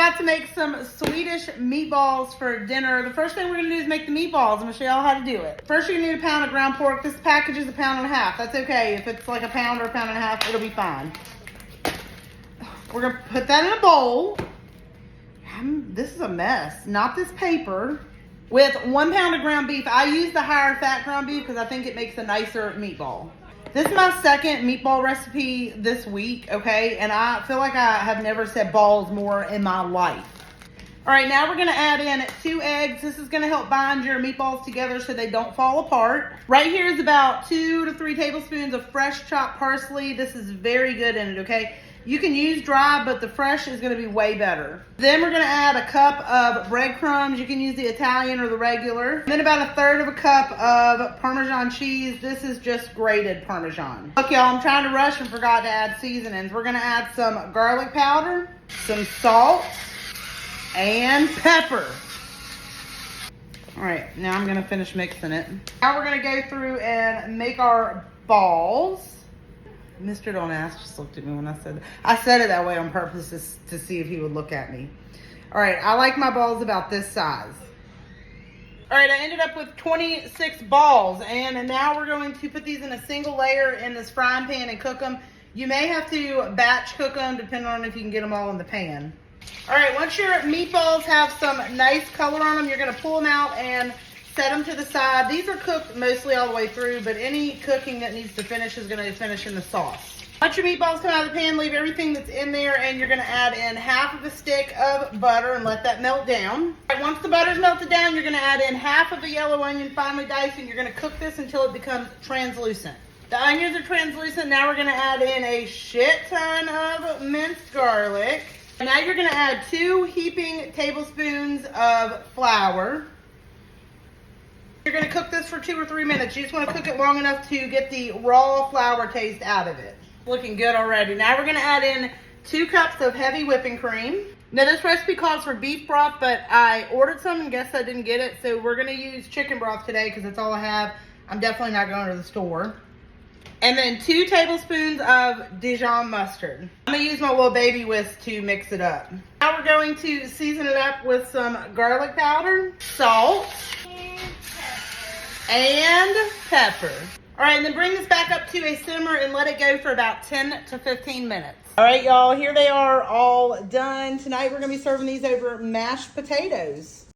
about to make some Swedish meatballs for dinner. The first thing we're gonna do is make the meatballs. I'm gonna show y'all how to do it. First, you're gonna need a pound of ground pork. This package is 1.5 pounds. That's okay. If it's like a pound or 1.5 pounds, it'll be fine. We're gonna put that in a bowl. This is a mess. Not this paper. With 1 pound of ground beef. I use the higher fat ground beef because I think it makes a nicer meatball. This is my second meatball recipe this week, okay? And I feel like I have never said balls more in my life. All right, now we're gonna add in 2 eggs. This is gonna help bind your meatballs together so they don't fall apart. Right here is about 2 to 3 tablespoons of fresh chopped parsley. This is very good in it, okay? You can use dry, but the fresh is gonna be way better. Then we're gonna add a cup of breadcrumbs. You can use the Italian or the regular. And then about 1/3 of a cup of Parmesan cheese. This is just grated Parmesan. Look, y'all, I'm trying to rush and forgot to add seasonings. We're gonna add some garlic powder, some salt, and pepper. All right, now I'm gonna finish mixing it. Now we're gonna go through and make our balls. Mr. Don't Ask just looked at me when I said that. I said it that way on purpose to see if he would look at me. All right, I like my balls about this size. All right, I ended up with 26 balls, and now we're going to put these in a single layer in this frying pan and cook them. You may have to batch cook them depending on if you can get them all in the pan. All right, once your meatballs have some nice color on them, you're gonna pull them out and set them to the side. These are cooked mostly all the way through, but any cooking that needs to finish is gonna finish in the sauce. Once your meatballs come out of the pan, leave everything that's in there, and you're gonna add in 1/2 a stick of butter and let that melt down. All right, once the butter's melted down, you're gonna add in 1/2 of a yellow onion finely diced, and you're gonna cook this until it becomes translucent. The onions are translucent. Now we're gonna add in a shit ton of minced garlic. Now you're gonna add 2 heaping tablespoons of flour. You're gonna cook this for 2 or 3 minutes. You just wanna cook it long enough to get the raw flour taste out of it. Looking good already. Now we're gonna add in 2 cups of heavy whipping cream. Now this recipe calls for beef broth, but I ordered some and guess I didn't get it. So we're gonna use chicken broth today because that's all I have. I'm definitely not going to the store. And then 2 tablespoons of Dijon mustard. I'm gonna use my little baby whisk to mix it up. Now we're going to season it up with some garlic powder, salt, and pepper. All right, and then bring this back up to a simmer and let it go for about 10 to 15 minutes. All right, y'all, here they are all done. Tonight we're gonna be serving these over mashed potatoes.